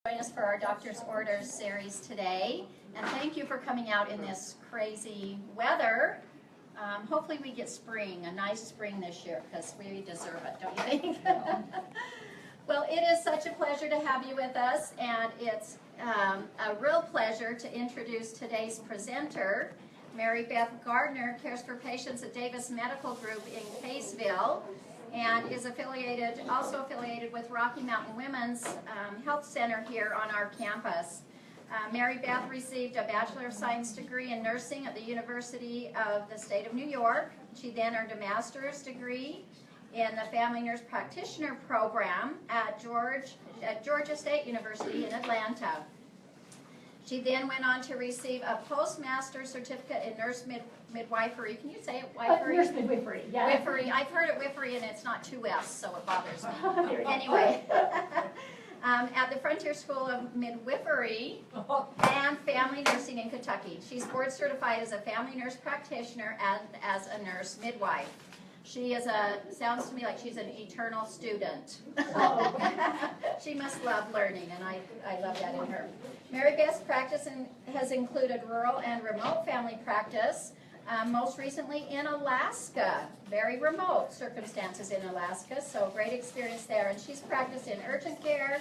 Join us for our Doctor's Orders series today, and thank you for coming out in this crazy weather. Hopefully we get spring, a nice spring this year, because we deserve it, don't you think? Well, it is such a pleasure to have you with us, and it's a real pleasure to introduce today's presenter. Mary-Beth Gardner cares for patients at Davis Medical Group in Kaysville, and is also affiliated with Rocky Mountain Women's Health Center here on our campus. Mary-Beth received a Bachelor of Science degree in nursing at the University of the State of New York. She then earned a master's degree in the Family Nurse Practitioner program at Georgia State University in Atlanta. She then went on to receive a postmaster's certificate in nurse midwifery. Can you say it? Wifery? Nurse midwifery, yeah. Wifery. I've heard it wifery, and it's not two F's, so it bothers me. Anyway, at the Frontier School of Midwifery and Family Nursing in Kentucky. She's board certified as a family nurse practitioner and as a nurse midwife. She is sounds to me like she's an eternal student. She must love learning, and I love that in her. Mary-Beth's practice has included rural and remote family practice, most recently in Alaska, very remote circumstances in Alaska, so great experience there. And she's practiced in urgent care,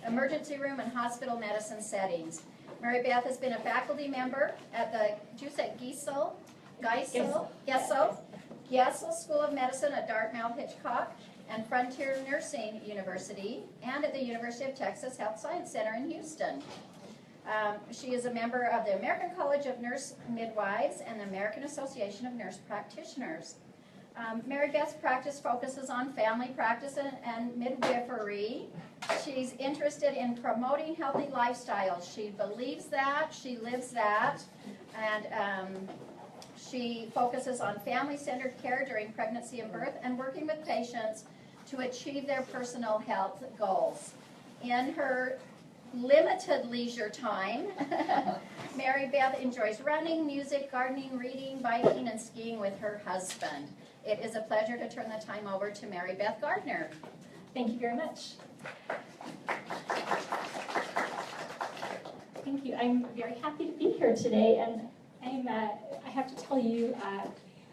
emergency room, and hospital medicine settings. Mary-Beth has been a faculty member at the, did you say Gesell School of Medicine at Dartmouth-Hitchcock and Frontier Nursing University, and at the University of Texas Health Science Center in Houston. She is a member of the American College of Nurse Midwives and the American Association of Nurse Practitioners. Mary-Beth's practice focuses on family practice and midwifery. She's interested in promoting healthy lifestyles. She believes that, she lives that, and she focuses on family-centered care during pregnancy and birth and working with patients to achieve their personal health goals. In her limited leisure time, Mary-Beth enjoys running, music, gardening, reading, biking, and skiing with her husband. It is a pleasure to turn the time over to Mary-Beth Gardner. Thank you very much. Thank you. I'm very happy to be here today, and I have to tell you,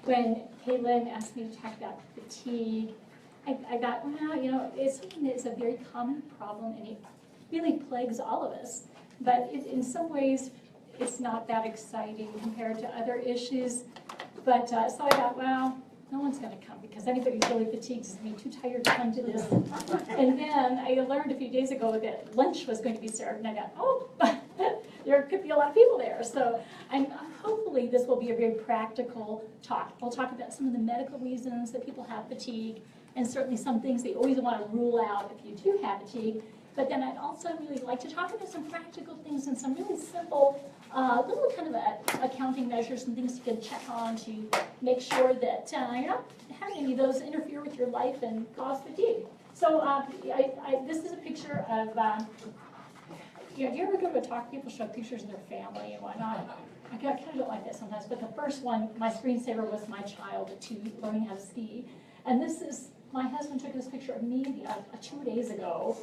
when Kaylin asked me to talk about fatigue, I thought, well, you know, it's something that is a very common problem, and it really plagues all of us. But in some ways, it's not that exciting compared to other issues. But so I thought, well, no one's going to come because anybody who's really fatigued is going to be too tired to come to this. And then I learned a few days ago that lunch was going to be served, and I thought, oh, there could be a lot of people there. So hopefully this will be a very practical talk. We'll talk about some of the medical reasons that people have fatigue, and certainly some things they always want to rule out if you do have fatigue. But then I'd also really like to talk about some practical things and some really simple, little kind of accounting measures and things you can check on to make sure that you're not having any of those interfere with your life and cause fatigue. So this is a picture of, do you ever go to a talk, people show pictures of their family and whatnot? I kind of don't like that sometimes, but the first one, my screensaver was my child at 2 learning how to ski. And this is, my husband took this picture of me 2 days ago.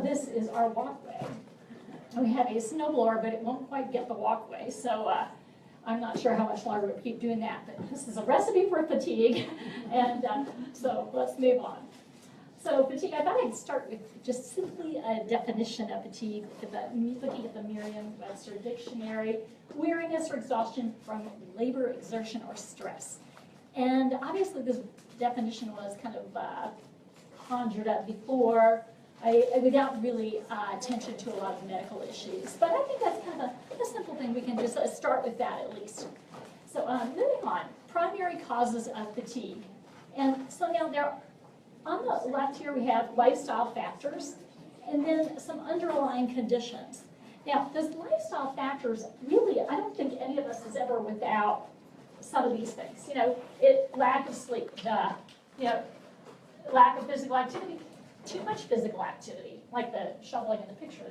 This is our walkway. We have a snowblower, but it won't quite get the walkway, so I'm not sure how much longer we'll keep doing that. But this is a recipe for fatigue, and so let's move on. So fatigue, I thought I'd start with just simply a definition of fatigue, looking at the Merriam-Webster dictionary: weariness or exhaustion from labor, exertion, or stress. And obviously this definition was kind of conjured up before, without really attention to a lot of medical issues. But I think that's kind of a simple thing. We can just start with that at least. So moving on, primary causes of fatigue. And so now on the left here we have lifestyle factors, and then some underlying conditions. Now, those lifestyle factors, really, I don't think any of us is ever without some of these things. You know, lack of sleep, lack of physical activity, too much physical activity, like the shoveling in the picture,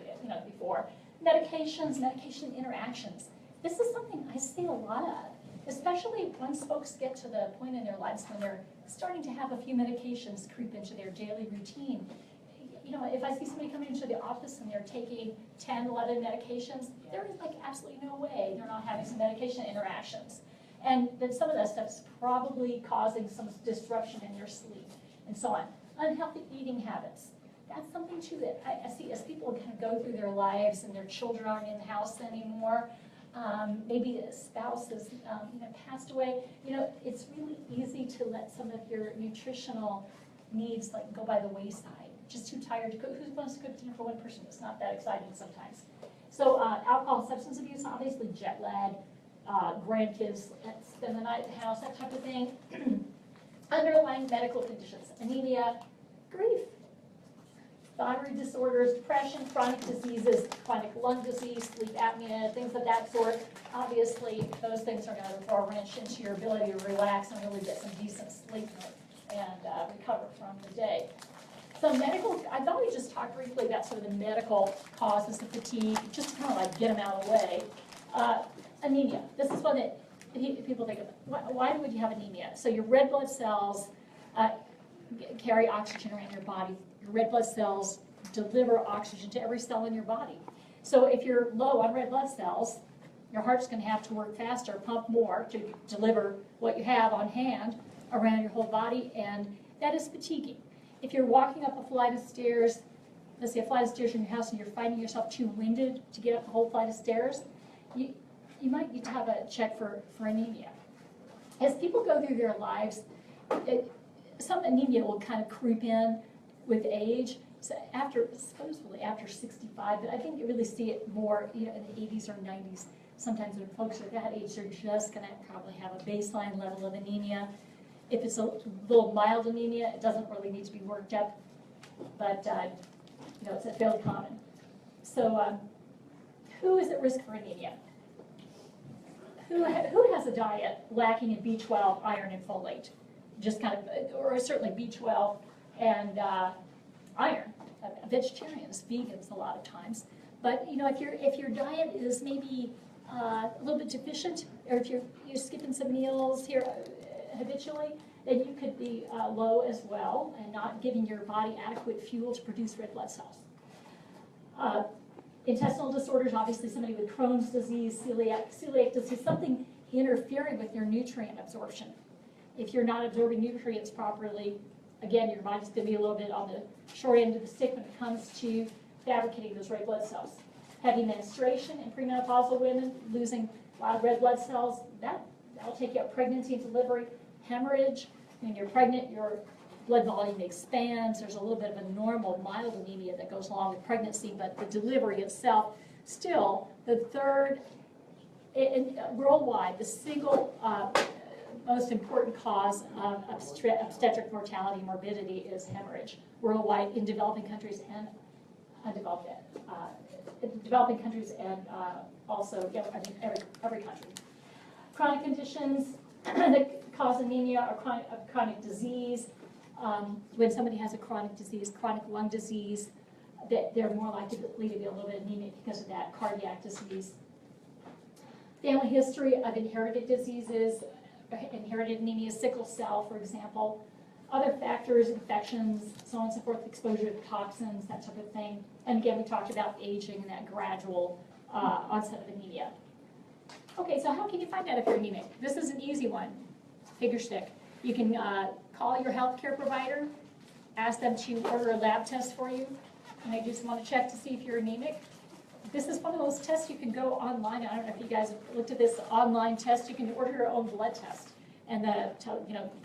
before. Medications, medication interactions. This is something I see a lot of, especially once folks get to the point in their lives when they're starting to have a few medications creep into their daily routine. you know, if I see somebody coming into the office and they're taking 10, 11 medications, there is like absolutely no way they're not having some medication interactions. And then some of that stuff's probably causing some disruption in your sleep and so on. Unhealthy eating habits. That's something too that I see as people kind of go through their lives and their children aren't in the house anymore. Maybe a spouse has passed away. You know, it's really easy to let some of your nutritional needs like go by the wayside. Just too tired to cook. Who wants to cook dinner for one person? It's not that exciting sometimes. So alcohol and substance abuse, obviously jet lag, grandkids that spend the night at the house, that type of thing. Underlying medical conditions, anemia, grief, thyroid disorders, depression, chronic diseases, chronic lung disease, sleep apnea, things of that sort. Obviously, those things are going to throw a wrench into your ability to relax and really get some decent sleep and recover from the day. So medical, I thought we just talked briefly about sort of the medical causes of fatigue, just to kind of like get them out of the way. Anemia, this is one that people think of. Why would you have anemia? So your red blood cells carry oxygen around your body. Your red blood cells deliver oxygen to every cell in your body. So if you're low on red blood cells, your heart's going to have to work faster, pump more to deliver what you have on hand around your whole body, and that is fatiguing. If you're walking up a flight of stairs, let's say a flight of stairs in your house, and you're finding yourself too winded to get up the whole flight of stairs, you might need to have a check for anemia. As people go through their lives, some anemia will kind of creep in with age. So supposedly after 65, but I think you really see it more, in the 80s or 90s. Sometimes when folks are that age, they're just going to probably have a baseline level of anemia. If it's a little mild anemia, it doesn't really need to be worked up, but it's fairly common. So who is at risk for anemia? Who has a diet lacking in B12, iron, and folate? Just kind of, or certainly B12 and iron. Vegetarians, vegans, a lot of times. But if your diet is maybe a little bit deficient, or if you're skipping some meals here habitually, then you could be low as well and not giving your body adequate fuel to produce red blood cells. Intestinal disorders, obviously somebody with Crohn's disease, celiac disease, something interfering with your nutrient absorption. If you're not absorbing nutrients properly, again, your body's going to be a little bit on the short end of the stick when it comes to fabricating those red blood cells. Heavy menstruation in premenopausal women, losing a lot of red blood cells, that'll take you out pregnancy and delivery. Hemorrhage, when you're pregnant, your blood volume expands. There's a little bit of a normal mild anemia that goes along with pregnancy, but the delivery itself, still the third, worldwide, the single most important cause of obstetric mortality and morbidity is hemorrhage worldwide in developing countries and undeveloped, developing countries and also every country. Chronic conditions that cause anemia or chronic disease. When somebody has a chronic disease, chronic lung disease, they're more likely to be a little bit anemic because of that. Cardiac disease. Family history of inherited diseases, inherited anemia, sickle cell, for example. Other factors, infections, so on and so forth, exposure to toxins, that type of thing. And again, we talked about aging and that gradual onset of anemia. Okay, so how can you find out if you're anemic? This is an easy one, finger stick. You can call your healthcare provider, ask them to order a lab test for you, and they just want to check to see if you're anemic. This is one of those tests you can go online. I don't know if you guys have looked at this online test. You can order your own blood test, and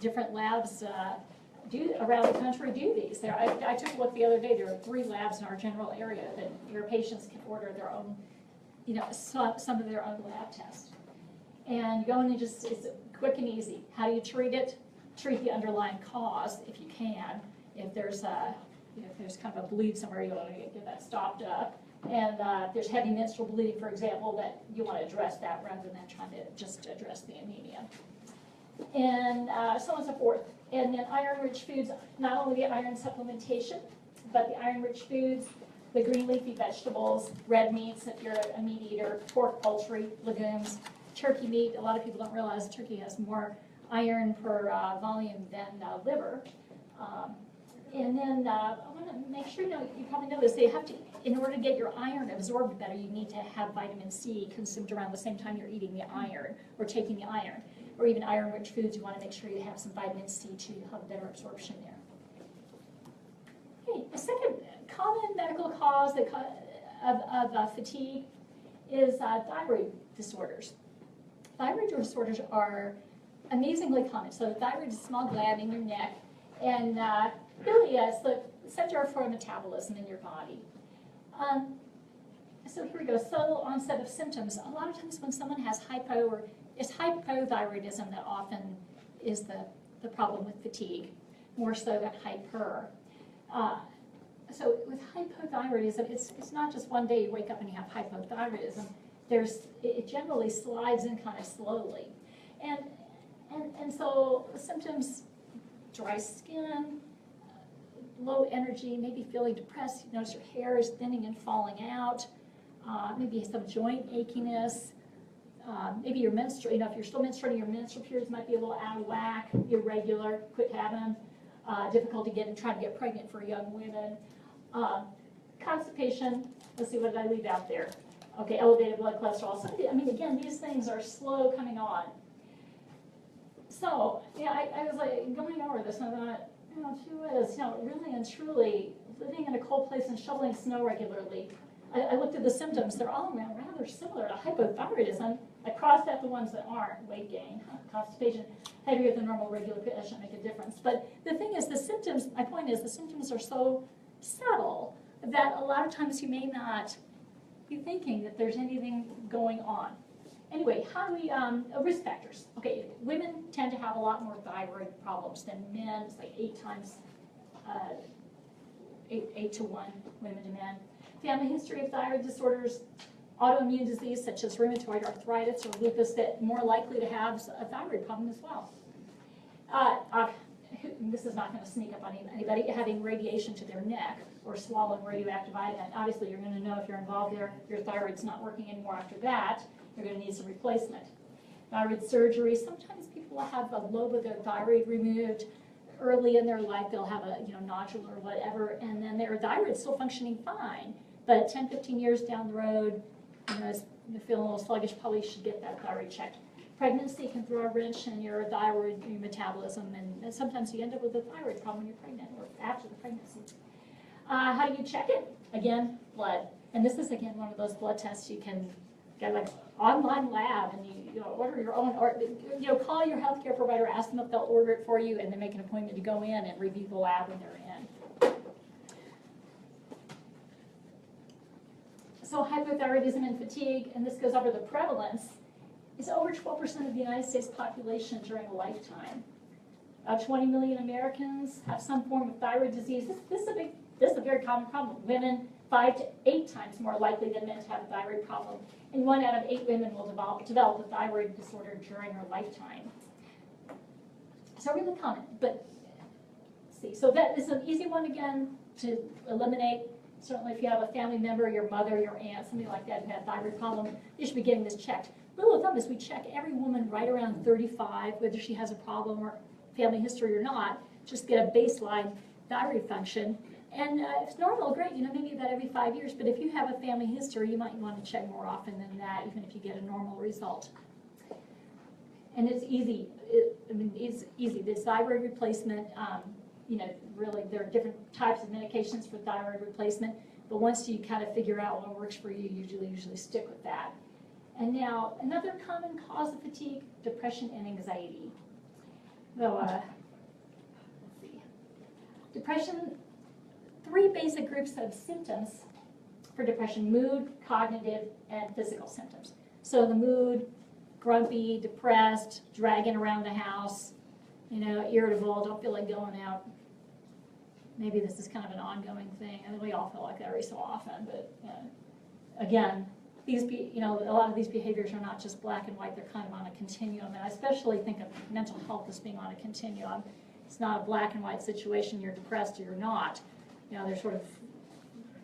different labs around the country do these. I took a look the other day. There are 3 labs in our general area that your patients can order their own, some of their own lab tests. And go in and it's quick and easy. How do you treat it? Treat the underlying cause if you can. If there's if there's kind of a bleed somewhere, you want to get that stopped up. And if there's heavy menstrual bleeding, for example, that you want to address that rather than trying to just address the anemia. And so on and so forth. And then iron-rich foods, not only the iron supplementation, but the iron-rich foods, the green leafy vegetables, red meats if you're a meat eater, pork, poultry, legumes, turkey meat. A lot of people don't realize turkey has more iron per volume than liver. And then I want to make sure, you probably know this, they have to, in order to get your iron absorbed better, you need to have vitamin C consumed around the same time you're eating the iron or taking the iron. Or even iron-rich foods, you want to make sure you have some vitamin C to have better absorption there. Okay, the second common medical cause of fatigue is thyroid disorders. Thyroid disorders are amazingly common. So the thyroid is a small gland in your neck, and really is the center for metabolism in your body. So here we go, subtle onset of symptoms. A lot of times when someone has it's hypothyroidism that often is the problem with fatigue, more so than hyper. So with hypothyroidism, it's not just one day you wake up and you have hypothyroidism. It generally slides in kind of slowly. And so the symptoms, dry skin, low energy, maybe feeling depressed, you notice your hair is thinning and falling out, maybe some joint achiness, maybe your menstrual, if you're still menstruating, your menstrual periods might be a little out of whack, irregular, quit having them, difficulty trying to get pregnant for young women. Constipation, let's see, what did I leave out there? Okay, elevated blood cholesterol. So, I mean, again, these things are slow coming on. So, yeah, I was like going over this, and I thought, she was, really and truly living in a cold place and shoveling snow regularly. I looked at the symptoms. They're all rather similar to hypothyroidism. I crossed out the ones that aren't: weight gain, constipation, heavier than normal, regular, that shouldn't make a difference. But the thing is, the symptoms, my point is, the symptoms are so subtle that a lot of times you may not be thinking that there's anything going on. Anyway, how do we, risk factors. Okay, women tend to have a lot more thyroid problems than men. It's like 8 times, 8 to 1 women to men. Family history of thyroid disorders, autoimmune disease such as rheumatoid arthritis or lupus, that more likely to have a thyroid problem as well. This is not going to sneak up on anybody having radiation to their neck or swallowing radioactive iodine. Obviously, you're going to know if you're involved there, your thyroid's not working anymore after that. You're going to need some replacement. Thyroid surgery. Sometimes people will have a lobe of their thyroid removed early in their life. They'll have a nodule or whatever, and then their thyroid's still functioning fine. But 10, 15 years down the road, as you feel a little sluggish, probably should get that thyroid checked. Pregnancy can throw a wrench in your thyroid, your metabolism, and sometimes you end up with a thyroid problem when you're pregnant or after the pregnancy. How do you check it? Again, blood. And this is, again, one of those blood tests you can get like online lab, and you order your own, or call your healthcare provider, ask them if they'll order it for you, and then make an appointment to go in and review the lab when they're in. So hypothyroidism and fatigue, and this goes over the prevalence, is over 12% of the United States population during a lifetime. About 20 million Americans have some form of thyroid disease. This is a very common problem. Women 5 to 8 times more likely than men to have a thyroid problem. And 1 out of 8 women will develop a thyroid disorder during her lifetime. So really common, but let's see. So that is an easy one again to eliminate. Certainly if you have a family member, your mother, your aunt, something like that who had a thyroid problem, you should be getting this checked. Rule of thumb is we check every woman right around 35, whether she has a problem or family history or not, just get a baseline thyroid function. And if it's normal, great, maybe about every 5 years, but if you have a family history, you might want to check more often than that, even if you get a normal result. And it's easy. It's easy. The thyroid replacement, really there are different types of medications for thyroid replacement, but once you kind of figure out what works for you, you usually stick with that. And now, another common cause of fatigue, depression and anxiety. So, let's see. Depression, 3 basic groups of symptoms for depression: mood, cognitive, and physical symptoms. So the mood, grumpy, depressed, dragging around the house, irritable, don't feel like going out. Maybe this is kind of an ongoing thing. I mean, we all feel like that every so often, but again, a lot of these behaviors are not just black and white, they're kind of on a continuum, and I especially think of mental health as being on a continuum. It's not a black and white situation, you're depressed or you're not. There's sort of,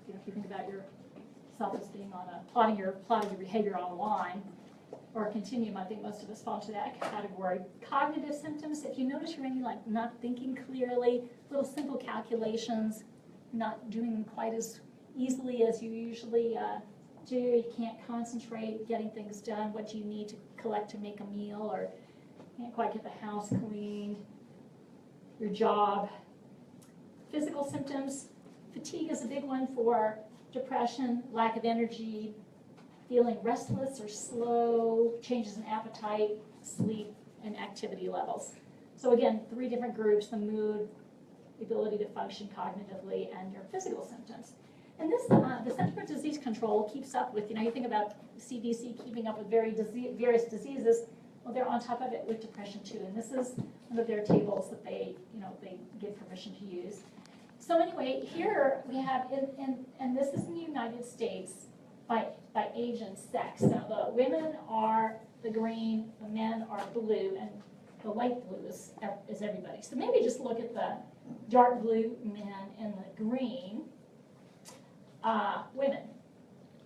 if you think about yourself as being on plotting your behavior on a line, or continuum. I think most of us fall into that category. Cognitive symptoms, if you notice you're maybe like not thinking clearly, little simple calculations, not doing them quite as easily as you usually do, you can't concentrate getting things done, what you need to collect to make a meal, or can't quite get the house cleaned, your job. Physical symptoms, fatigue is a big one for depression, lack of energy, feeling restless or slow, changes in appetite, sleep, and activity levels. So again, 3 different groups: the mood, the ability to function cognitively, and your physical symptoms. And this, the Center for Disease Control keeps up with, you think about CDC keeping up with various diseases, well, they're on top of it with depression too. And this is one of their tables that they give permission to use. So anyway, here we have, and this is in the United States, by age and sex. Now the women are the green, the men are blue, and the light blue is everybody. So maybe just look at the dark blue men and the green women.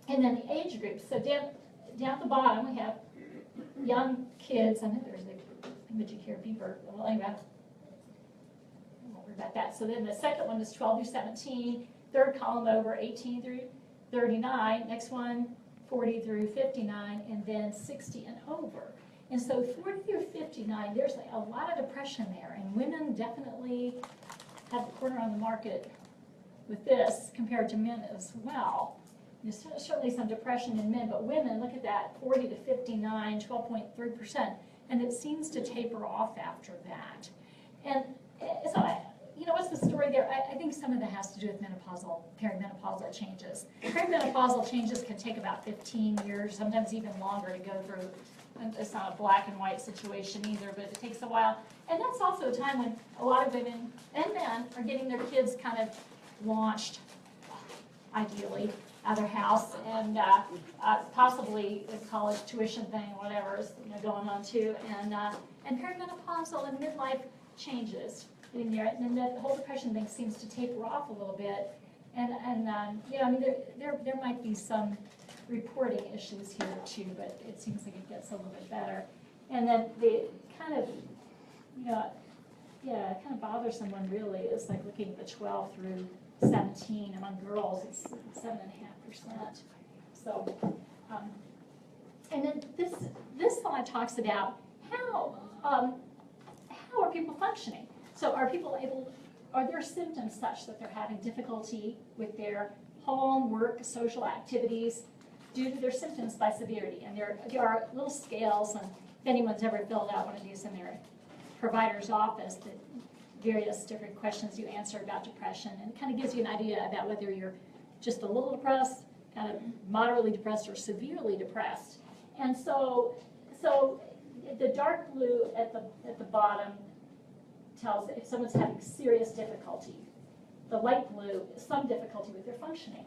And then the age groups. So down at the bottom we have young kids. I think there's the imaging here, beeper. Well, anyway, I won't worry about that. So then the second one is 12 through 17. Third column over, 18 through 39. Next one, 40 through 59, and then 60 and over. And so 40 through 59, there's a lot of depression there, and women definitely have the corner on the market with this compared to men as well. There's certainly some depression in men, but women, look at that, 40 to 59, 12.3%, and it seems to taper off after that. And so, what's the story there? I think some of that has to do with perimenopausal changes. Perimenopausal changes can take about 15 years, sometimes even longer to go through. And it's not a black and white situation either, but it takes a while. And that's also a time when a lot of women and men are getting their kids kind of launched, ideally, out of their house, and possibly a college tuition thing, whatever is going on too, and perimenopausal and midlife changes in there, and then the whole depression thing seems to taper off a little bit, and there might be some reporting issues here too, but it seems like it gets a little bit better, and then the kind of kind of bothersome one really is like looking at the 12 through 17 among girls, it's 7.5%. So, and then this slide talks about how are people functioning. So are their symptoms such that they're having difficulty with their home, work, social activities due to their symptoms by severity? And there are little scales, and if anyone's ever filled out one of these in their provider's office, that various different questions you answer about depression, and it kind of gives you an idea about whether you're just a little depressed, kind of moderately depressed, or severely depressed. And so the dark blue at the bottom tells if someone's having serious difficulty. The light blue is some difficulty with their functioning.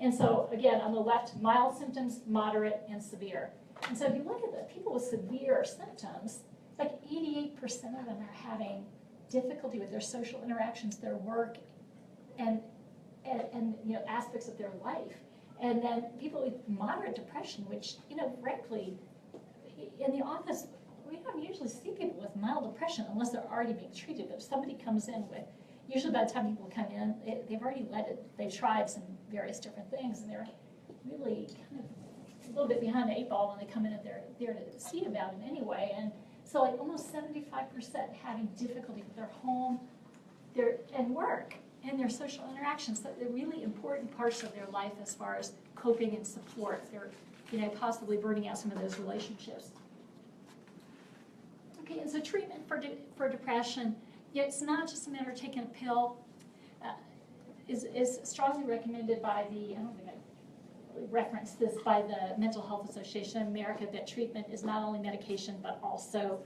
And so again, on the left, mild symptoms, moderate, and severe. And so if you look at the people with severe symptoms, it's like 88% of them are having difficulty with their social interactions, their work, and aspects of their life. And then people with moderate depression, which frankly, in the office, we don't usually see people with mild depression unless they're already being treated. But if somebody comes in with, usually by the time people come in, they've already they've tried some various different things, and they're really kind of a little bit behind the 8 ball when they come in, and they're there to see about it anyway. And so like almost 75% having difficulty with their home, and work, and their social interactions. So they're really important parts of their life as far as coping and support. They're possibly burning out some of those relationships. Okay, and so treatment for depression, it's not just a matter of taking a pill. Is strongly recommended by the, I don't think I referenced this, by the Mental Health Association of America, that treatment is not only medication but also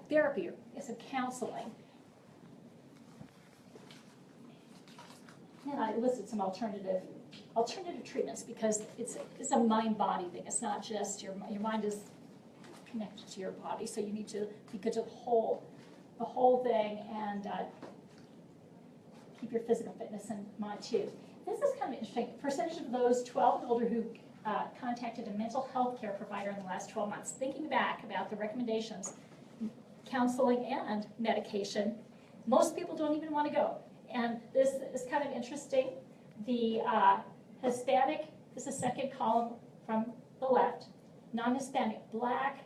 therapy, it's counseling. And I listed some alternative treatments because it's a mind-body thing. It's not just your mind is connected to your body, so you need to be good to the whole thing, and keep your physical fitness in mind too. This is kind of interesting. Percentage of those 12 and older who contacted a mental health care provider in the last 12 months, thinking back about the recommendations, counseling and medication, most people don't even want to go. And this is kind of interesting. The Hispanic is the second column from the left, non-Hispanic black,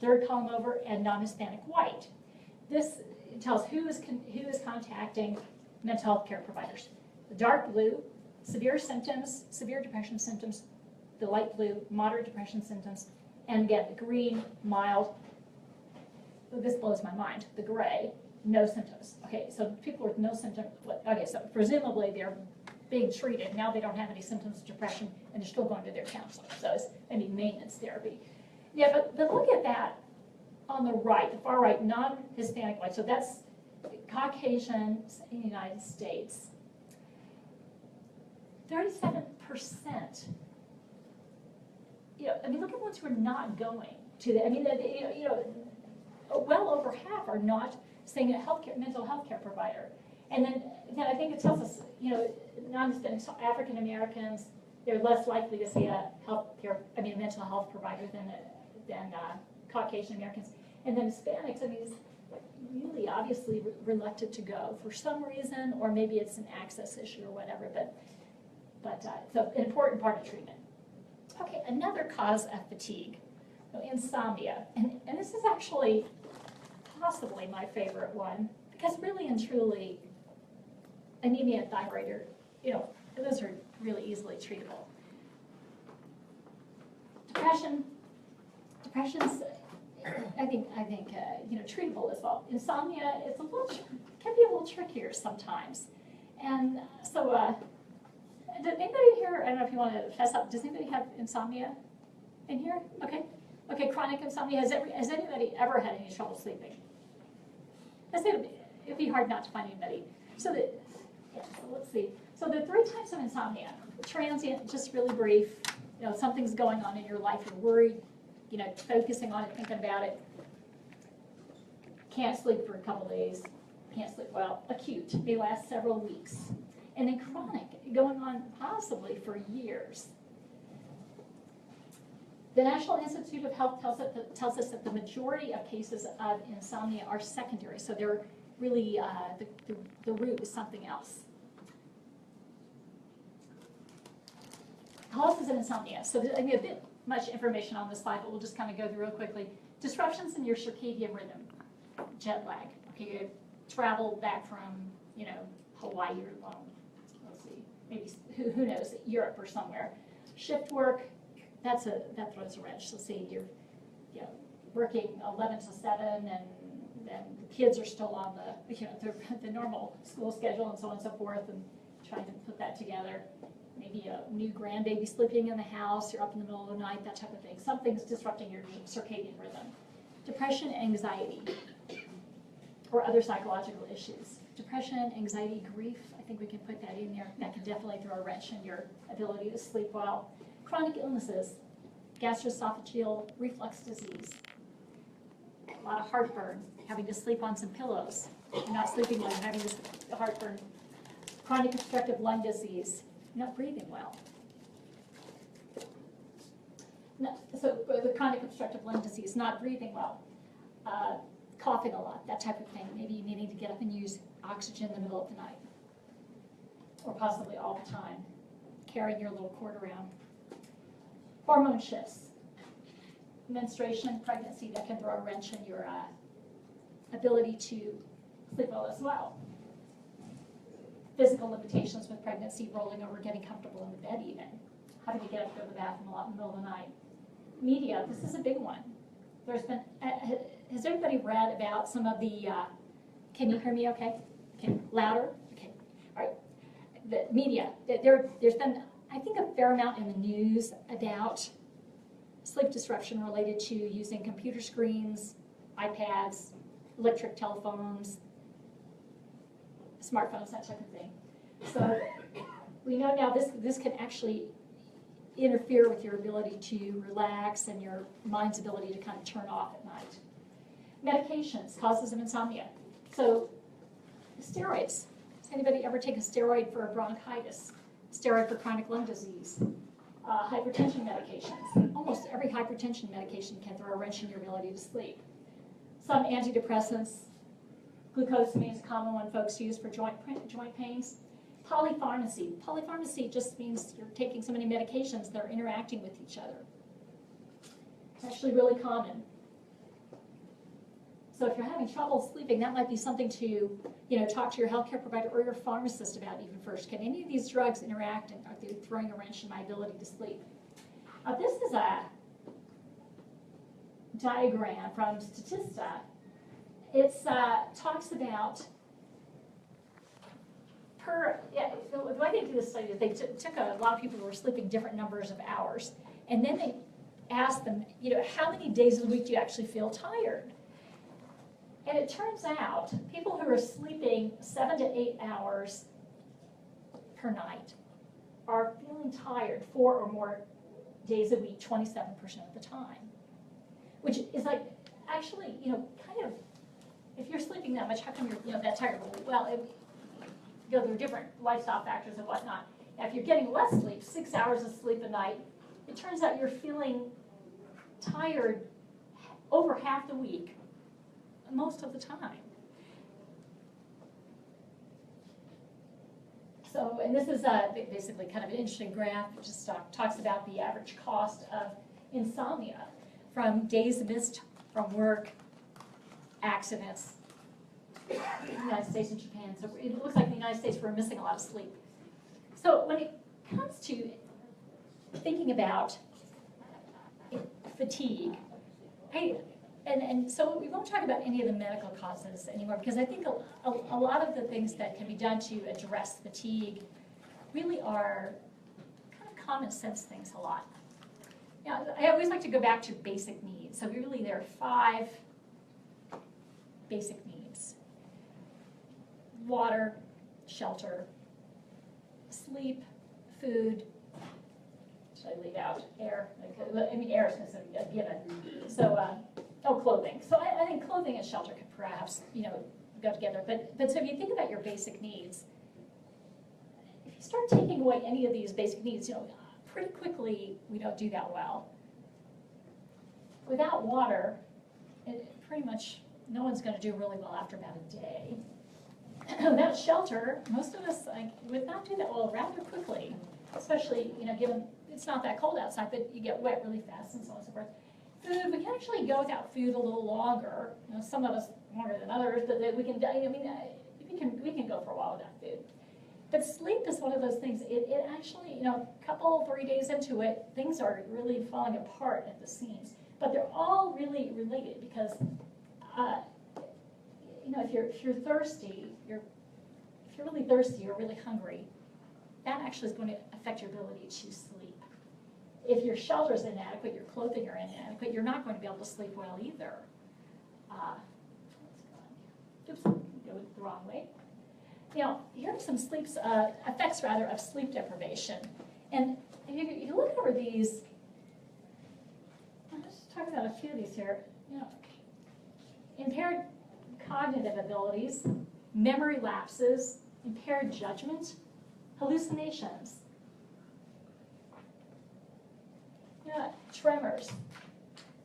third column over, and non-Hispanic white. This tells who is contacting mental health care providers. The dark blue, severe symptoms, severe depression symptoms. The light blue, moderate depression symptoms. And again, the green, mild. This blows my mind. The gray, no symptoms. Okay, so people with no symptoms, okay, so presumably they're being treated. Now they don't have any symptoms of depression and they're still going to their counselor. So it's maybe maintenance therapy. Yeah, but look at that on the right, the far right, non-Hispanic white. So that's Caucasians in the United States. 37%. I mean, look at the ones who are not going to the, I mean, well over half are not seeing a mental health care provider. And then I think it tells us, non-Hispanic African Americans, they're less likely to see a mental health provider than Caucasian Americans. And then Hispanics, I mean, is really obviously reluctant to go for some reason, or maybe it's an access issue or whatever, but it's an important part of treatment. Okay, another cause of fatigue, insomnia. And this is actually possibly my favorite one, because really and truly, anemia and thyroid are, those are really easily treatable. Depression's, I think, treatable as well. Insomnia, can be a little trickier sometimes. And so, does anybody here, I don't know if you want to fess up, does anybody have insomnia in here? Okay, chronic insomnia. Has anybody ever had any trouble sleeping? It'd be hard not to find anybody. So let's see. So there are 3 types of insomnia. Transient, just really brief. Something's going on in your life, you're worried, focusing on it, thinking about it. Can't sleep for a couple days, can't sleep well. Acute, may last several weeks. And then chronic, going on possibly for years. The National Institute of Health tells us that the majority of cases of insomnia are secondary, so they're really, the root is something else. Causes of insomnia. So there's a bit much information on this slide, but we'll just kind of go through real quickly. Disruptions in your circadian rhythm, jet lag. Okay, you travel back from, Hawaii or, let's see, maybe, who knows, Europe or somewhere. Shift work, that throws a wrench. So see, you're working 11 to 7, and then the kids are still on the normal school schedule and so on and so forth, and trying to put that together. Maybe a new grandbaby sleeping in the house, you're up in the middle of the night, that type of thing. Something's disrupting your circadian rhythm. Depression, anxiety, or other psychological issues. Depression, anxiety, grief, I think we can put that in there. That can definitely throw a wrench in your ability to sleep well. Chronic illnesses, gastroesophageal reflux disease, a lot of heartburn, having to sleep on some pillows. You're not sleeping well, you're having this heartburn. Chronic obstructive lung disease, not breathing well. No, so the chronic obstructive lung disease, not breathing well, coughing a lot, that type of thing. Maybe needing to get up and use oxygen in the middle of the night, or possibly all the time, carrying your little cord around. Hormone shifts, menstruation, pregnancy, that can throw a wrench in your ability to sleep well as well. Physical limitations with pregnancy, rolling over, getting comfortable in the bed even, having to get up, go to the bathroom a lot in the middle of the night. Media, this is a big one. There's been, has anybody read about some of the, can you hear me okay? Okay, louder? Okay, all right. The media, there's been, I think, a fair amount in the news about sleep disruption related to using computer screens, iPads, electric telephones, smartphones, that type of thing. So we know now this can actually interfere with your ability to relax and your mind's ability to kind of turn off at night. Medications, causes of insomnia. So steroids. Does anybody ever take a steroid for bronchitis? Steroid for chronic lung disease? hypertension medications. Almost every hypertension medication can throw a wrench in your ability to sleep. Some antidepressants, glucosamine is a common one folks use for joint pains. Polypharmacy. Polypharmacy just means you're taking so many medications that are interacting with each other. It's actually really common. So if you're having trouble sleeping, that might be something to talk to your healthcare provider or your pharmacist about even first. Can any of these drugs interact, and are they throwing a wrench in my ability to sleep? This is a diagram from Statista. It talks about the way they did this study is they took a lot of people who were sleeping different numbers of hours, and then they asked them, how many days of the week do you actually feel tired? And it turns out people who are sleeping 7 to 8 hours per night are feeling tired 4 or more days a week, 27% of the time, which is like actually, kind of, if you're sleeping that much, how come you're that tired? Well, there are different lifestyle factors and whatnot. Now, if you're getting less sleep, 6 hours of sleep a night, it turns out you're feeling tired over half the week, most of the time. So, and this is basically kind of an interesting graph. It just talks about the average cost of insomnia from days missed from work, accidents, in the United States and Japan. So it looks like in the United States we're missing a lot of sleep. So when it comes to thinking about fatigue, and so we won't talk about any of the medical causes anymore, because I think a lot of the things that can be done to address fatigue really are kind of common sense things a lot. Now, I always like to go back to basic needs. So really there are 5 basic needs: water, shelter, sleep, food. Should I leave out air? I mean, air is considered a given. So, clothing. So I think clothing and shelter could perhaps, go together. But so if you think about your basic needs, if you start taking away any of these basic needs, pretty quickly we don't do that well. Without water, pretty much no one's going to do really well after about a day. Without shelter, most of us would not do that well rather quickly, especially, given it's not that cold outside, but you get wet really fast and so on and so forth. Food, we can actually go without food a little longer. Some of us longer than others, but we can. We can go for a while without food. But sleep is one of those things. It actually, a couple, 3 days into it, things are really falling apart at the seams. But they're all really related because, if you're thirsty, if you're really thirsty or really hungry, that actually is going to affect your ability to sleep. If your shelter is inadequate, your clothing are inadequate, you're not going to be able to sleep well either. Oops, go the wrong way. Now, here are some effects of sleep deprivation. And if you look over these, I'll just talk about a few of these here. Impaired cognitive abilities, memory lapses, impaired judgment, hallucinations, tremors.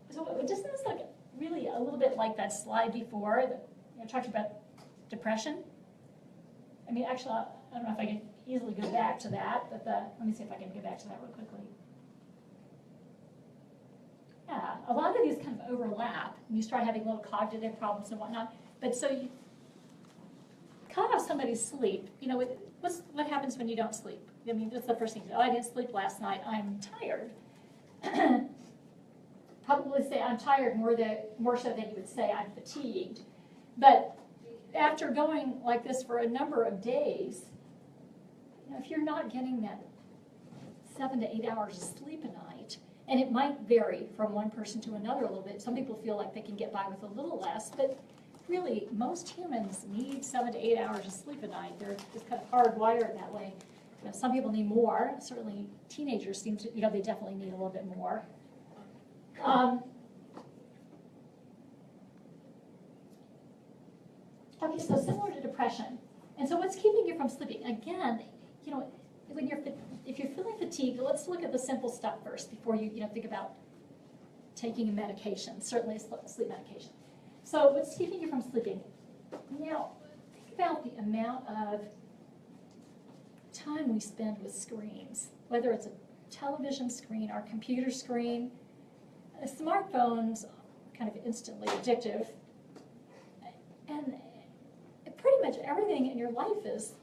So doesn't this look really a little bit like that slide before that talked about depression? I mean, actually, I don't know if I can easily go back to that, but let me see if I can go back to that real quickly. Yeah, a lot of these kind of overlap, and you start having little cognitive problems and whatnot. But so you cut off somebody's sleep. What happens when you don't sleep? I mean, that's the first thing. Oh, I didn't sleep last night. I'm tired. Probably say I'm tired more so than you would say I'm fatigued. But after going like this for a number of days, if you're not getting that 7 to 8 hours of sleep a night, and it might vary from one person to another a little bit. Some people feel like they can get by with a little less, but really most humans need 7 to 8 hours of sleep a night. They're just kind of hardwired that way. Some people need more. Certainly teenagers seem to, they definitely need a little bit more. Okay, so similar to depression. And so what's keeping you from sleeping? Again, if you're feeling fatigued, let's look at the simple stuff first before you think about taking a medication, certainly a sleep medication. So what's keeping you from sleeping? Now, think about the amount of time we spend with screens, whether it's a television screen or computer screen. Smartphones kind of instantly addictive, and pretty much everything in your life is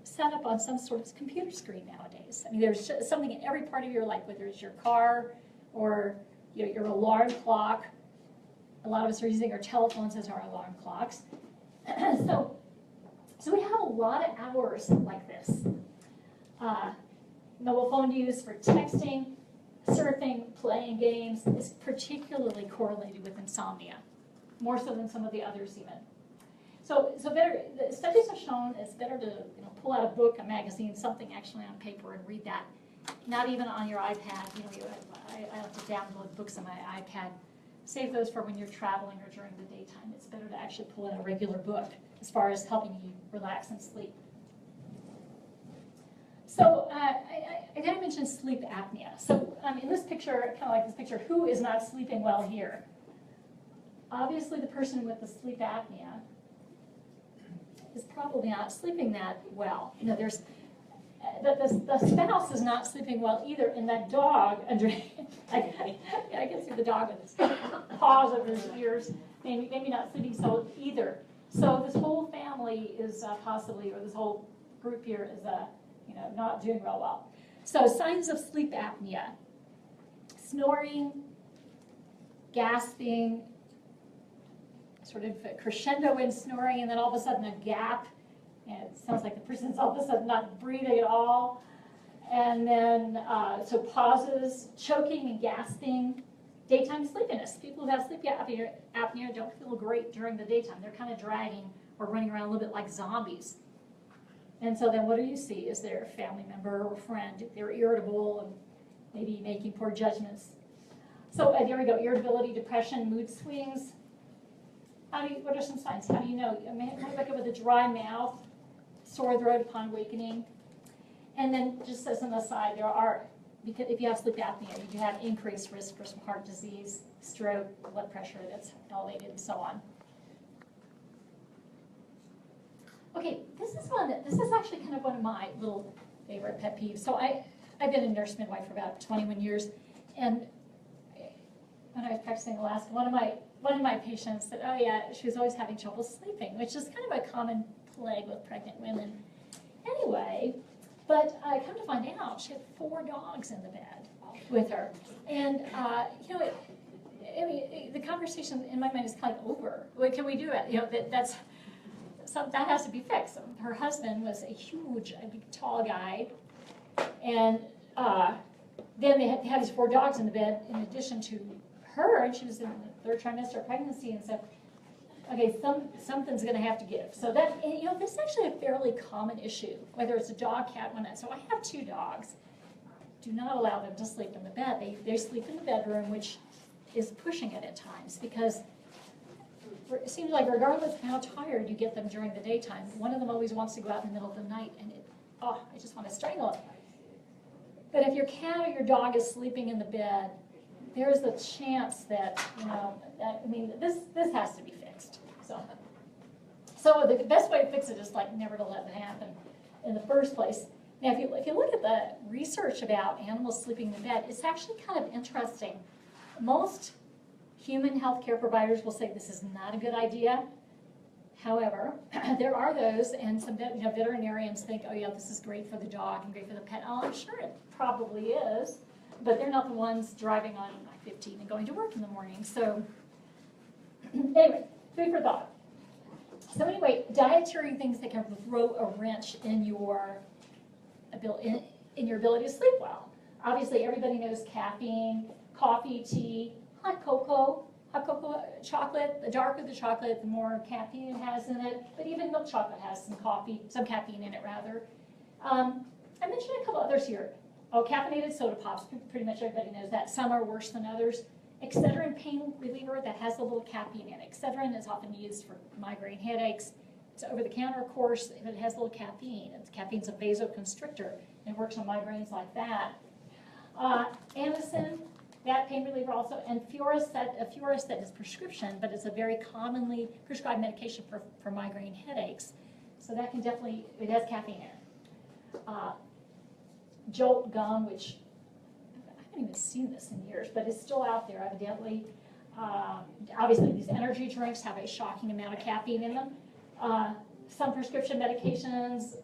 set up on some sort of computer screen nowadays. I mean, there's something in every part of your life, whether it's your car or your alarm clock. A lot of us are using our telephones as our alarm clocks. So we have a lot of hours like this. Mobile phone use for texting, surfing, playing games is particularly correlated with insomnia, more so than some of the others even. So better, the studies have shown it's better to pull out a book, a magazine, something actually on paper and read that, not even on your iPad. I have to download books on my iPad. Save those for when you're traveling or during the daytime. It's better to actually pull out a regular book as far as helping you relax and sleep. So I didn't mention sleep apnea. So in this picture, kind of like this picture, who is not sleeping well here? Obviously the person with the sleep apnea is probably not sleeping that well. There's the spouse is not sleeping well either, and that dog under I can see the dog with his paws over his ears, maybe not sleeping so either. So this whole family is possibly, or this whole group here is not doing real well. So signs of sleep apnea: snoring, gasping, sort of crescendo in snoring, and then all of a sudden a gap, and it sounds like the person's all of a sudden not breathing at all. And then, so pauses, choking and gasping. Daytime sleepiness. People who have sleep apnea don't feel great during the daytime. They're kind of dragging or running around a little bit like zombies. And so then what do you see? Is there a family member or friend? They're irritable and maybe making poor judgments. So there we go, irritability, depression, mood swings. What are some signs? How do you know? You might wake up with a dry mouth, sore throat upon awakening. And then just as an aside, because if you have sleep apnea, you do have increased risk for some heart disease, stroke, blood pressure that's elevated, and so on. Okay, this is actually kind of one of my little favorite pet peeves. So I've been a nurse midwife for about 21 years, and when I was practicing Alaska, one of my patients said, oh yeah, she was always having trouble sleeping, which is kind of a common plague with pregnant women. Anyway, but I come to find out she had 4 dogs in the bed with her, and the conversation in my mind is kind of over. What can we do? That has to be fixed. Her husband was a big, tall guy, and then they had these 4 dogs in the bed in addition to her, and she was in the 3rd trimester of pregnancy, and said, okay, something's going to have to give. So that, this is actually a fairly common issue, whether it's a dog, cat, one. So I have 2 dogs. Do not allow them to sleep in the bed. They sleep in the bedroom, which is pushing it at times, because it seems like regardless of how tired you get them during the daytime, one of them always wants to go out in the middle of the night, and I just want to strangle it. But if your cat or your dog is sleeping in the bed, there's a chance that, this has to be fixed. So the best way to fix it is never to let it happen in the first place. Now, if you look at the research about animals sleeping in the bed, it's actually kind of interesting. Most human healthcare providers will say this is not a good idea. However, there are those, and some veterinarians think, oh yeah, this is great for the dog and great for the pet. Oh, I'm sure it probably is, but they're not the ones driving on I-15 and going to work in the morning. So anyway, food for thought. So anyway, dietary things that can throw a wrench in your ability to sleep well. Obviously, everybody knows caffeine, coffee, tea, hot cocoa, chocolate. The darker the chocolate, the more caffeine it has in it. But even milk chocolate has some caffeine in it, rather. I mentioned a couple others here. Oh, caffeinated soda pops. Pretty much everybody knows that. Some are worse than others. Excedrin pain reliever that has a little caffeine in it. Excedrin is often used for migraine headaches. It's over the counter, of course, if it has a little caffeine. Caffeine's a vasoconstrictor. It works on migraines like that. Anacin, that pain reliever also, and Furoset is prescription, but it's a very commonly prescribed medication for migraine headaches. So that can definitely, it has caffeine in it. Jolt gum, which I haven't even seen this in years, but it's still out there evidently. Obviously, these energy drinks have a shocking amount of caffeine in them. Some prescription medications,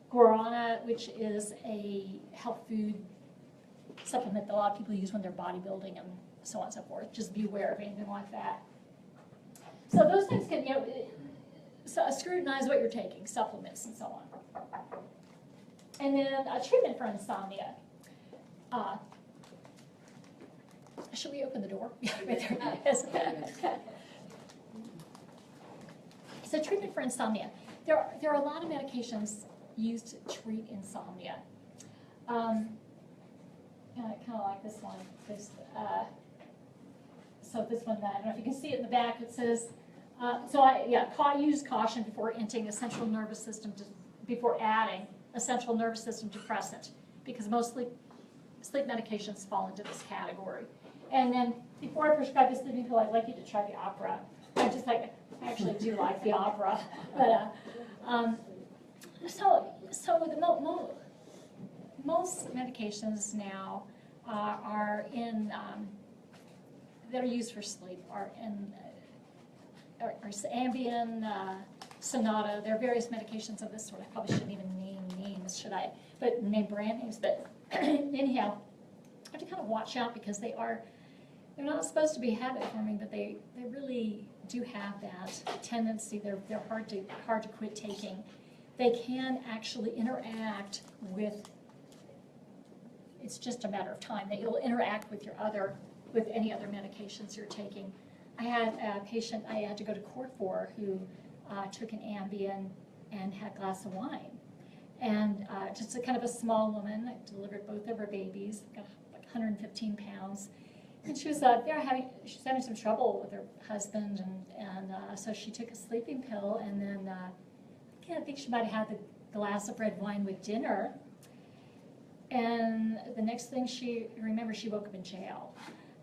guarana, which is a health food supplement that a lot of people use when they're bodybuilding and so on and so forth. Just be aware of anything like that. So those things can, so scrutinize what you're taking, supplements and so on. And then a treatment for insomnia. Should we open the door? Yeah, right there. Yes. So treatment for insomnia. There are a lot of medications used to treat insomnia. I kind of like this one. So this one, I don't know if you can see it in the back. It says, use caution before adding essential nervous system depressant, because most sleep medications fall into this category. And then before I prescribe the sleeping pill, I'd like you to try the opera. I actually do like the opera. But most medications now are in that are used for sleep are Ambien, Sonata. There are various medications of this sort. I probably shouldn't even name names, should I? But name brand names. But anyhow, I have to kind of watch out because they're not supposed to be habit forming, but they really do have that tendency. They're hard to quit taking. They can actually interact with. It's just a matter of time that it'll interact with any other medications you're taking. I had a patient I had to go to court for who took an Ambien and had a glass of wine. And just a kind of a small woman, I delivered both of her babies, like 115 pounds. And she was having some trouble with her husband, and so she took a sleeping pill, and then I think she might have had the glass of red wine with dinner. And the next thing she woke up in jail.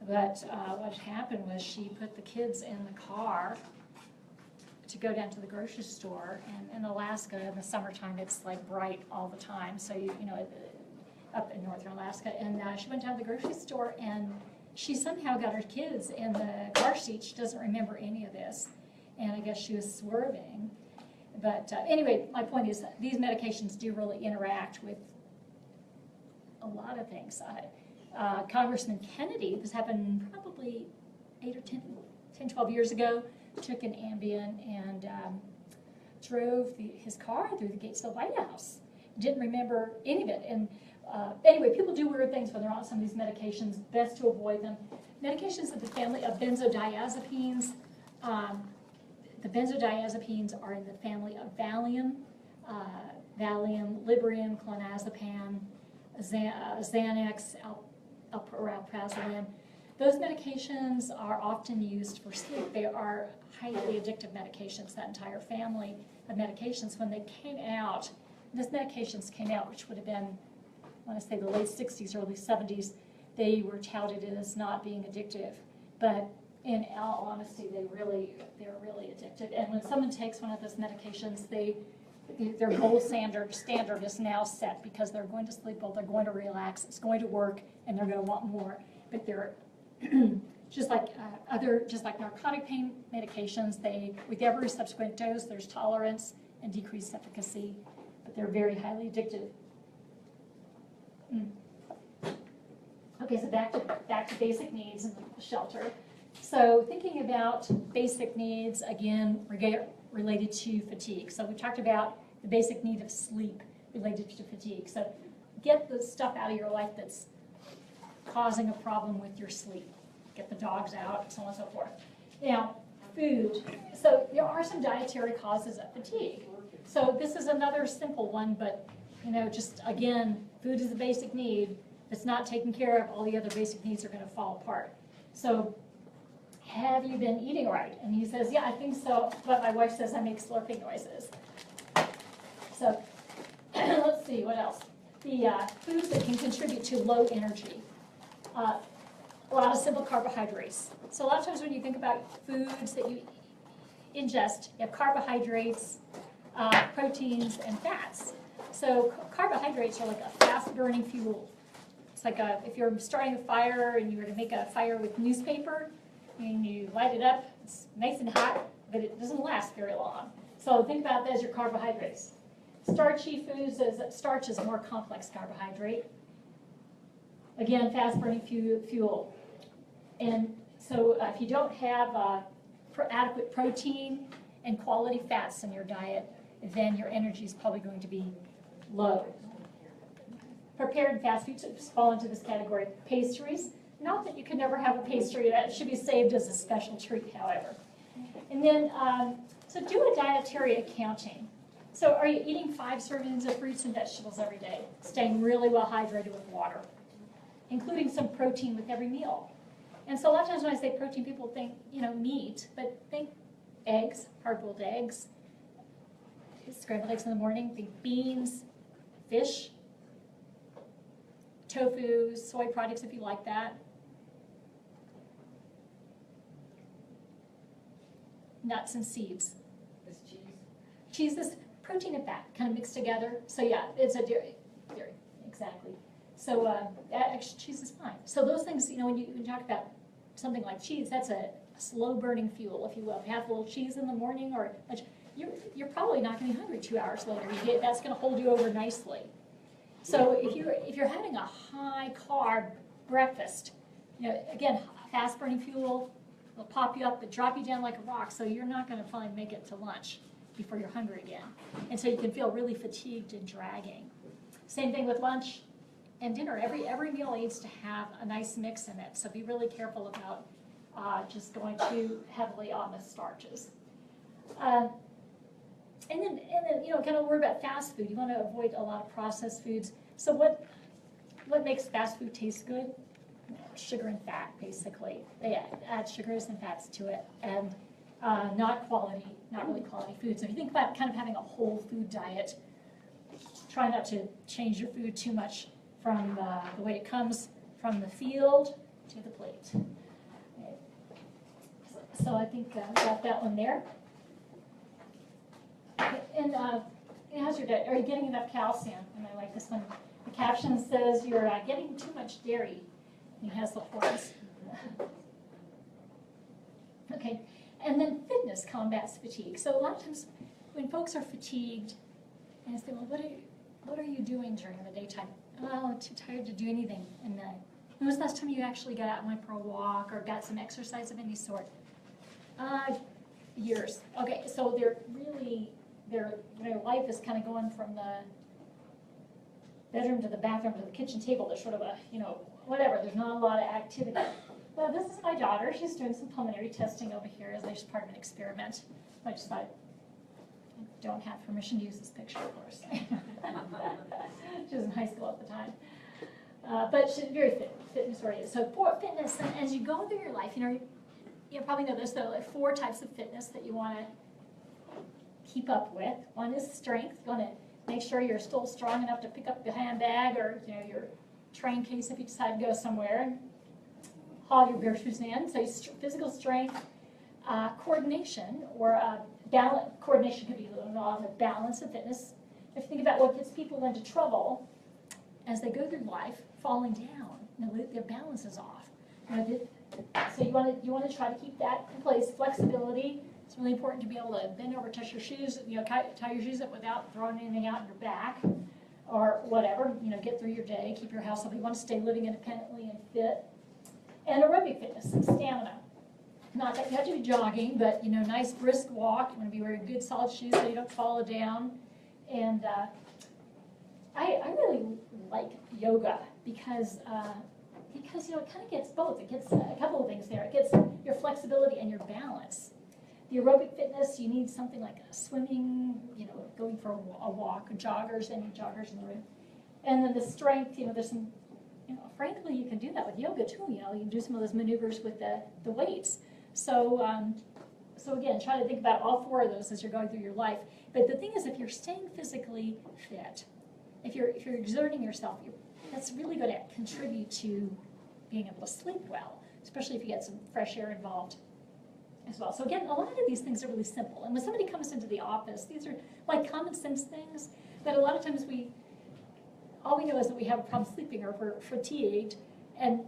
But what happened was she put the kids in the car to go down to the grocery store. And in Alaska, in the summertime, it's like bright all the time. So up in northern Alaska, and she went down to the grocery store, and she somehow got her kids in the car seat. She doesn't remember any of this, and I guess she was swerving. But anyway, my point is that these medications do really interact with a lot of things. Congressman Kennedy, this happened probably 8 or 10, 12 years ago, took an Ambien and drove his car through the gates of the White House. Didn't remember any of it. And anyway, people do weird things when they're on some of these medications. Best to avoid them. Medications of the family of benzodiazepines. The benzodiazepines are in the family of Valium, Librium, clonazepam, Xanax, alprazolam. Those medications are often used for sleep. They are highly addictive medications, that entire family of medications. When they came out, these medications came out, which would have been, I want to say the late 60s, early 70s, they were touted as not being addictive. But in all honesty, they're really addictive. And when someone takes one of those medications, their gold standard is now set because they're going to sleep well, they're going to relax, it's going to work, and they're going to want more. But they're just like narcotic pain medications. With every subsequent dose, there's tolerance and decreased efficacy, but they're very highly addictive. Okay, so back to basic needs in the shelter. So thinking about basic needs, again, related to fatigue. So we talked about the basic need of sleep related to fatigue. So get the stuff out of your life that's causing a problem with your sleep. Get the dogs out, so on and so forth. Now, food. So there are some dietary causes of fatigue. So this is another simple one, but just again, food is a basic need. If it's not taken care of, all the other basic needs are going to fall apart. So have you been eating right? And he says, yeah, I think so, but my wife says I make slurping noises. So let's see, what else? the foods that can contribute to low energy. A lot of simple carbohydrates. So a lot of times when you think about foods that you ingest, you have carbohydrates, proteins, and fats. So carbohydrates are like a fast-burning fuel. It's like if you're starting a fire and you were to make a fire with newspaper, and you light it up, it's nice and hot, but it doesn't last very long. So think about that as your carbohydrates. Starchy foods, starch is a more complex carbohydrate. Again, fast-burning fuel. And so if you don't have adequate protein and quality fats in your diet, then your energy is probably going to be low. Prepared fast foods fall into this category. Pastries, not that you can never have a pastry, that should be saved as a special treat, however. And then, so do a dietary accounting. So are you eating 5 servings of fruits and vegetables every day, staying really well hydrated with water, including some protein with every meal? And so a lot of times when I say protein, people think, meat, but think eggs, hard-boiled eggs, scrambled eggs in the morning, think beans, fish, tofu, soy products if you like that. Nuts and seeds. Is cheese? Cheese is protein and fat kind of mixed together. So yeah, it's a dairy, exactly. So actually cheese is fine. So those things, when you talk about something like cheese, that's a slow burning fuel, if you will. If you have a little cheese in the morning or lunch, you're probably not going to be hungry 2 hours later. That's going to hold you over nicely. So if you're having a high carb breakfast, again, fast burning fuel, it'll pop you up, but drop you down like a rock, so you're not going to finally make it to lunch before you're hungry again. And so you can feel really fatigued and dragging. Same thing with lunch and dinner. Every meal needs to have a nice mix in it, so be really careful about just going too heavily on the starches. And then kind of worry about fast food. You want to avoid a lot of processed foods. So what makes fast food taste good? Sugar and fat, basically. They add sugars and fats to it, and not really quality foods. So if you think about kind of having a whole food diet, try not to change your food too much from the way it comes from the field to the plate. Okay. So I think we got that one there. And how's your diet? Are you getting enough calcium? And I like this one. The caption says you're getting too much dairy. He has the horns. Okay, and then fitness combats fatigue. So a lot of times when folks are fatigued, and say, well, what are you doing during the daytime? Oh, I'm too tired to do anything. And when was the last time you actually got out and went for a walk or got some exercise of any sort? Years. Okay, so their life is kind of going from the bedroom to the bathroom to the kitchen table. There's sort of a, whatever. There's not a lot of activity. Well, this is my daughter. She's doing some pulmonary testing over here as part of an experiment. I just thought, I don't have permission to use this picture, of course. She was in high school at the time. But she's very fitness oriented. So for fitness, and as you go through your life, you probably know there's 4 types of fitness that you want to keep up with. One is strength. You want to make sure you're still strong enough to pick up the handbag or your train case if you decide to go somewhere and haul your groceries in. So physical strength, coordination, or balance. Coordination could be a little of a balance of fitness. If you think about what gets people into trouble as they go through life, falling down, their balance is off. So you want to try to keep that in place. Flexibility. It's really important to be able to bend over, touch your shoes, tie your shoes up without throwing anything out in your back or whatever. Get through your day, keep your house up. You want to stay living independently and fit. And aerobic fitness and stamina. Not that you have to be jogging, but nice brisk walk. You want to be wearing good solid shoes so you don't fall down. And I really like yoga because it kind of gets both. It gets a couple of things there. It gets your flexibility and your balance. The aerobic fitness, you need something like swimming, going for a walk, joggers, any joggers in the room. And then the strength, there's some, frankly, you can do that with yoga too. You can do some of those maneuvers with the weights. So again, try to think about all 4 of those as you're going through your life. But the thing is, if you're staying physically fit, if you're exerting yourself, that's really going to contribute to being able to sleep well, especially if you get some fresh air involved as well. So again, a lot of these things are really simple. And when somebody comes into the office, these are like common sense things, but a lot of times all we know is that we have a problem sleeping or we're fatigued, and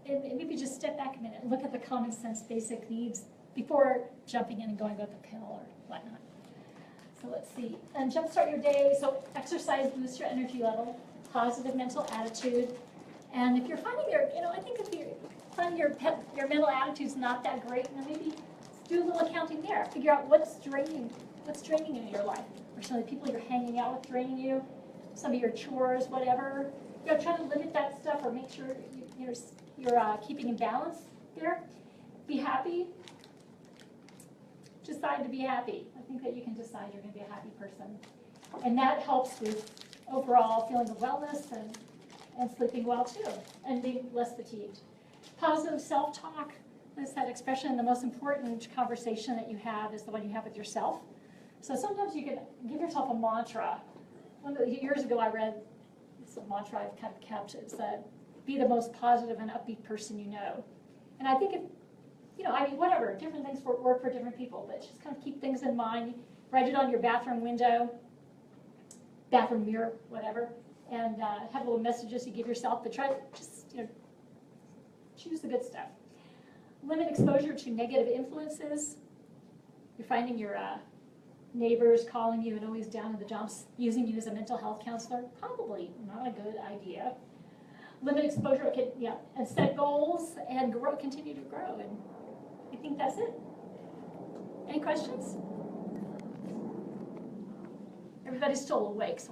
maybe just step back a minute and look at the common sense basic needs before jumping in and going with the pill or whatnot. So let's see, and jumpstart your day. So exercise boosts your energy level, positive mental attitude, and if you're finding I think if you find your mental attitude's not that great, maybe do a little accounting there. Figure out what's draining you in your life, or some of the people you're hanging out with draining you, some of your chores, whatever. Try to limit that stuff, or make sure you're keeping in balance there. Be happy. Decide to be happy. I think that you can decide you're going to be a happy person. And that helps with overall feeling of wellness and sleeping well too, and being less fatigued. Positive self-talk is that expression. The most important conversation that you have is the one you have with yourself. So sometimes you can give yourself a mantra. Years ago I read, it's a mantra I've kind of kept, it's be the most positive and upbeat person you know. And I think whatever, different things work for different people, but just kind of keep things in mind. Write it on your bathroom window, bathroom mirror, whatever, and have little messages you give yourself, but try to just, choose the good stuff. Limit exposure to negative influences. You're finding your neighbors calling you and always down in the dumps, using you as a mental health counselor, probably not a good idea. Limit exposure, and set goals and continue to grow. And I think that's it. Any questions? Everybody's still awake, so